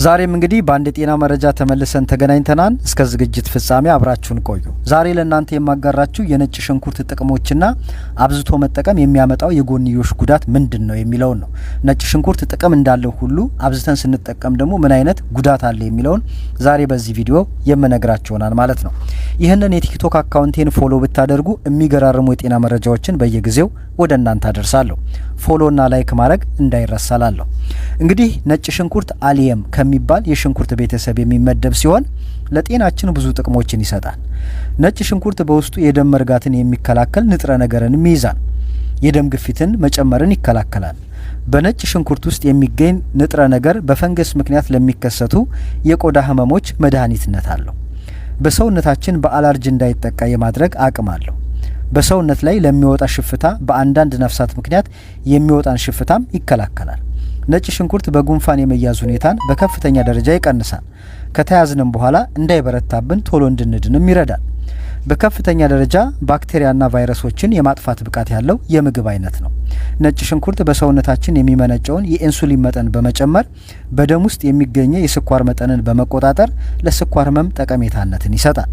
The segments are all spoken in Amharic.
ዛሬም እንግዲህ በአንድ ጤና መረጃ ተመልሰን ተገናኝተናል። እስከ ዝግጅት ፍጻሜ አብራችሁን ቆዩ። ዛሬ ለእናንተ የማጋራችሁ የነጭ ሽንኩርት ጥቅሞችና አብዝቶ መጠቀም የሚያመጣው የጎንዮሽ ጉዳት ምንድነው የሚለውን ነው። ነጭ ሽንኩርት ጥቅም እንዳለው ሁሉ አብዝተን ስንጠቀም ደግሞ ምን አይነት ጉዳት አለ የሚለውን ዛሬ በዚህ ቪዲዮ የምነግራችሁ ይሆናል ማለት ነው። ይህንን የቲክቶክ አካውንቴን ፎሎ ብታደርጉ የሚገራርሙ የጤና መረጃዎችን በየጊዜው ወደ እናንተ አደርሳለሁ። ፎሎና ላይክ ማድረግ እንዳይረሳላለሁ። እንግዲህ ነጭ ሽንኩርት አሊየም ከሚባል የሽንኩርት ቤተሰብ የሚመደብ ሲሆን ለጤናችን ብዙ ጥቅሞችን ይሰጣል። ነጭ ሽንኩርት በውስጡ የደም መርጋትን የሚከላከል ንጥረ ነገርንም ይይዛል። የደም ግፊትን መጨመርን ይከላከላል። በነጭ ሽንኩርት ውስጥ የሚገኝ ንጥረ ነገር በፈንገስ ምክንያት ለሚከሰቱ የቆዳ ህመሞች መድኃኒትነት አለው። በሰውነታችን በአለርጂ እንዳይጠቃ የማድረግ አቅም አለው። በሰውነት ላይ ለሚወጣ ሽፍታ በአንዳንድ ነፍሳት ምክንያት የሚወጣን ሽፍታም ይከላከላል። ነጭ ሽንኩርት በጉንፋን የመያዝ ሁኔታን በከፍተኛ ደረጃ ይቀንሳል። ከተያዝንም በኋላ እንዳይበረታብን ቶሎ እንድንድንም ይረዳል። በከፍተኛ ደረጃ ባክቴሪያና ቫይረሶችን የማጥፋት ብቃት ያለው የምግብ አይነት ነው። ነጭ ሽንኩርት በሰውነታችን የሚመነጨውን የኢንሱሊን መጠን በመጨመር በደም ውስጥ የሚገኘ የስኳር መጠንን በመቆጣጠር ለስኳር ህመም ጠቀሜታነትን ይሰጣል።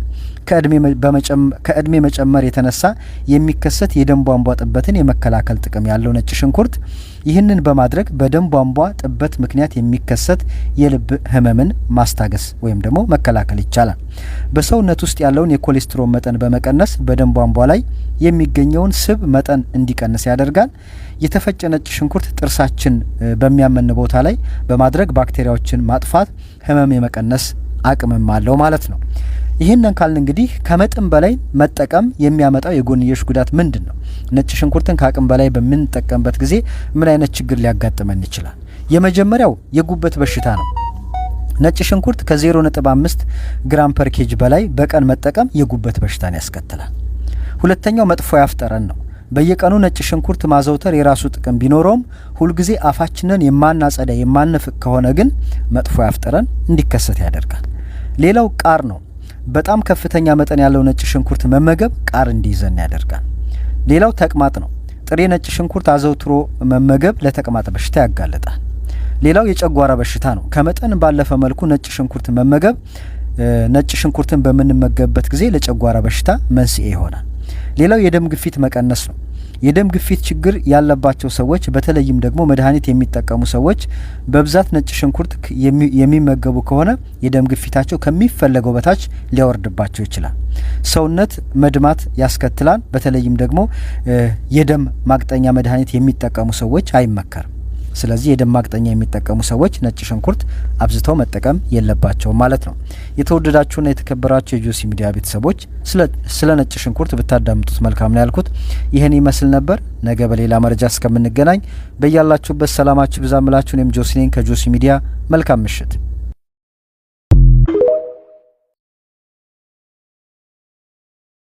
ከእድሜ መጨመር የተነሳ የሚከሰት የደም ቧንቧ ጥበትን የመከላከል ጥቅም ያለው ነጭ ሽንኩርት ይህንን በማድረግ በደም ቧንቧ ጥበት ምክንያት የሚከሰት የልብ ህመምን ማስታገስ ወይም ደግሞ መከላከል ይቻላል። በሰውነት ውስጥ ያለውን የኮሌስትሮል መጠን በመቀነስ በደም ቧንቧ ላይ የሚገኘውን ስብ መጠን እንዲቀንስ ያደርጋል። የተፈጨ ነጭ ሽንኩርት ጥርሳችን በሚያመን ቦታ ላይ በማድረግ ባክቴሪያዎችን ማጥፋት፣ ህመም የመቀነስ አቅምም አለው ማለት ነው። ይህንን ካልን እንግዲህ ከመጠን በላይ መጠቀም የሚያመጣው የጎንዮሽ ጉዳት ምንድን ነው? ነጭ ሽንኩርትን ከአቅም በላይ በምንጠቀምበት ጊዜ ምን አይነት ችግር ሊያጋጥመን ይችላል? የመጀመሪያው የጉበት በሽታ ነው። ነጭ ሽንኩርት ከ0.5 ግራም ፐር ኬጅ በላይ በቀን መጠቀም የጉበት በሽታን ያስከትላል። ሁለተኛው መጥፎ የአፍ ጠረን ነው። በየቀኑ ነጭ ሽንኩርት ማዘውተር የራሱ ጥቅም ቢኖረውም ሁልጊዜ አፋችንን የማናጸዳ የማንፍቅ ከሆነ ግን መጥፎ የአፍ ጠረን እንዲከሰት ያደርጋል። ሌላው ቃር ነው። በጣም ከፍተኛ መጠን ያለው ነጭ ሽንኩርት መመገብ ቃር እንዲይዘን ያደርጋል። ሌላው ተቅማጥ ነው። ጥሬ ነጭ ሽንኩርት አዘውትሮ መመገብ ለተቅማጥ በሽታ ያጋልጣል። ሌላው የጨጓራ በሽታ ነው። ከመጠን ባለፈ መልኩ ነጭ ሽንኩርት መመገብ ነጭ ሽንኩርትን በምንመገብበት ጊዜ ለጨጓራ በሽታ መንስኤ ይሆናል። ሌላው የደም ግፊት መቀነስ ነው። የደም ግፊት ችግር ያለባቸው ሰዎች በተለይም ደግሞ መድኃኒት የሚጠቀሙ ሰዎች በብዛት ነጭ ሽንኩርት የሚመገቡ ከሆነ የደም ግፊታቸው ከሚፈለገው በታች ሊያወርድባቸው ይችላል። ሰውነት መድማት ያስከትላል። በተለይም ደግሞ የደም ማቅጠኛ መድኃኒት የሚጠቀሙ ሰዎች አይመከርም። ስለዚህ የደም ማቅጠኛ የሚጠቀሙ ሰዎች ነጭ ሽንኩርት አብዝተው መጠቀም የለባቸውም ማለት ነው። የተወደዳችሁና የተከበራችሁ የጆሲ ሚዲያ ቤተሰቦች ስለ ነጭ ሽንኩርት ብታዳምጡት መልካም ነው ያልኩት ይህን ይመስል ነበር። ነገ በሌላ መረጃ እስከምንገናኝ በያላችሁበት ሰላማችሁ ብዛ ምላችሁ። እኔም ጆሲ ነኝ ከጆሲ ሚዲያ። መልካም ምሽት።